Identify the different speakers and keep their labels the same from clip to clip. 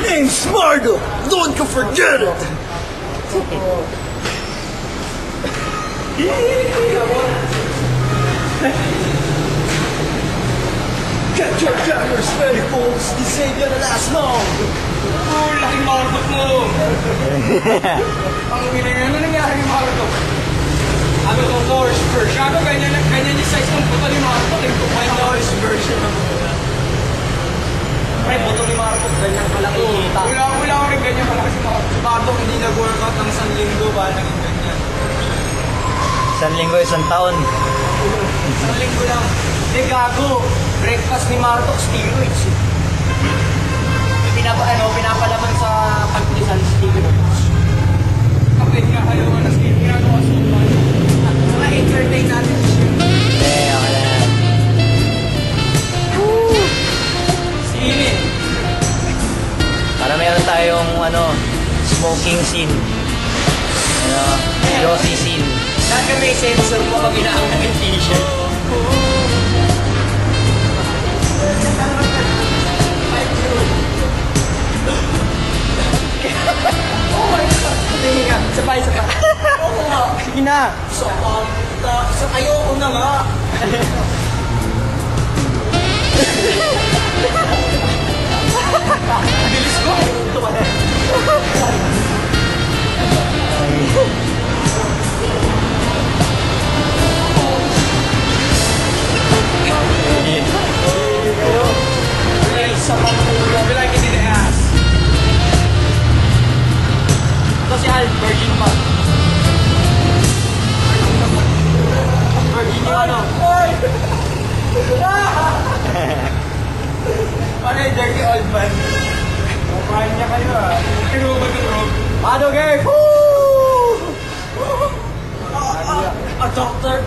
Speaker 1: Name's Mardo! Don't you forget it! Get your jammers ready, folks! This ain't gonna last long!
Speaker 2: Oh, laking marbot mo! Ang ginang ano nangyari ni marbot? Ano to, Norse version? Ano ganyan yung size ng puto ni marbot? Yung Norse version ng puto. Ay, puto ni marbot, ganyan kalaki. Wala ko rin ganyan kalaki si marbot. Si marbot hindi nag-workout ng 1 linggo ba? Naging ganyan.
Speaker 3: 1 linggo, 1 taon.
Speaker 2: 1 linggo lang. Hindi, gago. Breakfast ni Martok, steroids. Pinapalaman sa pagpulisan, steroids. Kapit nga kayo na steroids. Ginagawa sa mga entertain natin.
Speaker 3: Okay na yan.
Speaker 2: Sinin.
Speaker 3: Para meron tayong smoking scene. Glossy scene.
Speaker 2: Saan ka may sensor mo pag inaangat ng t-shirt? Oh my God! Sige nga, sabay. Sige na!
Speaker 1: Sa ayoko na nga!
Speaker 2: Bilis ko! Sa pangkulo, we like it in the ass. Ito si Al, virgin pa. Kinubad ng robe.
Speaker 1: Ano, Gary?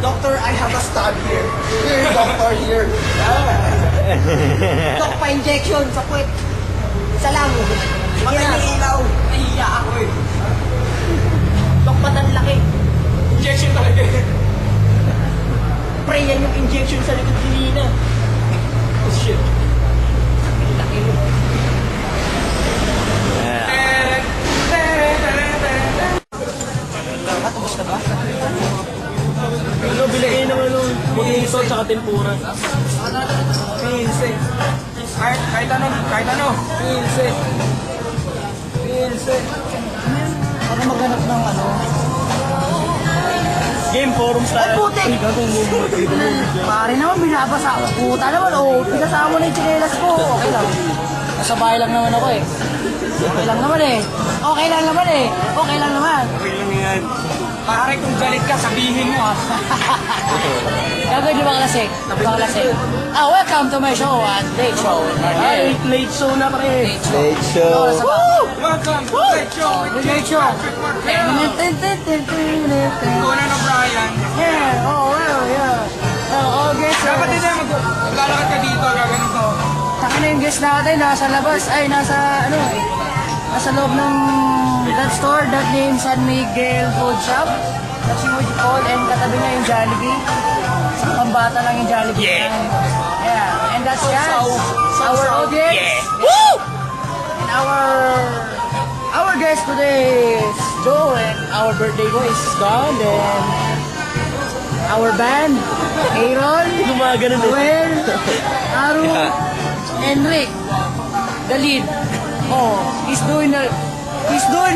Speaker 1: Doctor, I have a stab here. Here, doctor, here.
Speaker 4: Dok, pa-injection sa puwet. Isa lang.
Speaker 1: Magandang ilaw.
Speaker 2: Nahiya ako eh.
Speaker 4: Dok, ba't ang laki?
Speaker 2: Injection talaga eh.
Speaker 4: Pre, yan yung injection sa likod kanina.
Speaker 2: Oh shit.
Speaker 4: Ang laki mo.
Speaker 3: Ayan.
Speaker 1: Ano, bilhin ng ano, burrito tsaka tempura.
Speaker 2: Pinse. Kahit ano. Pinse.
Speaker 4: Para maghanap ng ano.
Speaker 1: Game forum
Speaker 4: Ay, putik! Pare naman, binabasa ako. Puta naman, oh. Pinasama mo na yung tsinelas ko. Okay lang. Nasa bahay lang naman ako eh. Okay lang naman eh. Okay lang naman eh. Okay lang naman.
Speaker 1: Okay lang yan.
Speaker 2: Pare, kung galit ka, sabihin mo ah.
Speaker 4: Gagawin niyo ba klase? Klase? Welcome to my show at Late Show.
Speaker 1: Ay, late show na pre.
Speaker 3: Late show.
Speaker 2: Welcome to the show.
Speaker 4: Late Show.
Speaker 2: Conan O'Brien.
Speaker 4: Yeah, oh, well, yeah. Oh, guys.
Speaker 2: Dapat din tayo maglalakad ka dito, gaganon ko.
Speaker 4: Saka na yung guest natin, nasa labas, ay nasa, ano, nasa loob ng that store, that name San Miguel Food Shop. That's yung what you call, and katabi na yung Jollibee. Sa pambata lang yung Jollibee. Yeah, and that's our audience. Woo! And our guest today is Joe, and our birthday boy is Don, and our band, Aaron,
Speaker 1: Gumagano na.
Speaker 4: Well, Aru, and Rick, the lead. Oh, he's doing the guitar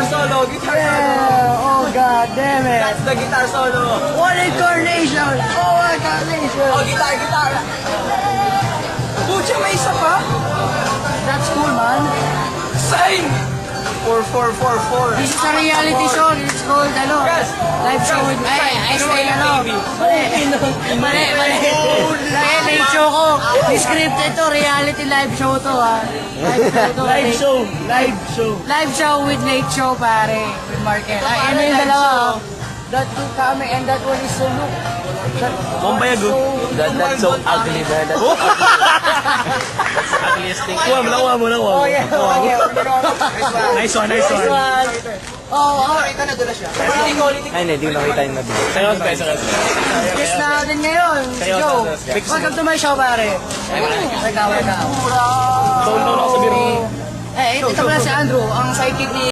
Speaker 2: Solo, guitar solo.
Speaker 4: Yeah, oh god damn it.
Speaker 2: That's the guitar solo.
Speaker 4: What incarnation! Oh, what incarnation!
Speaker 2: Oh, guitar. Pucha, may isa pa?
Speaker 4: That's cool, man.
Speaker 2: Same! 4.
Speaker 4: This is a reality show. It's called, ano,
Speaker 2: Yes.
Speaker 4: live show with, I say, ano, mali. Late show ko. Scripted to, reality live show to, ha.
Speaker 1: Live show.
Speaker 4: Live show with Late Show, pare. With Markel. Ay, ano yung dalawa, oh. That two coming and that one is so look.
Speaker 1: Mambayag, oh.
Speaker 3: That's so ugly, man. That's ugliest thing.
Speaker 1: Nakuha mo.
Speaker 4: Oh, yeah. Okay.
Speaker 1: Nice one.
Speaker 4: Oh,
Speaker 3: Ay, hindi ko nakita yung nabi.
Speaker 4: guest natin ngayon, si Joe. Welcome to my show, pare. Welcome.
Speaker 1: Sound na ako sa biro.
Speaker 4: Ito pala si Andrew, ang sidekick ni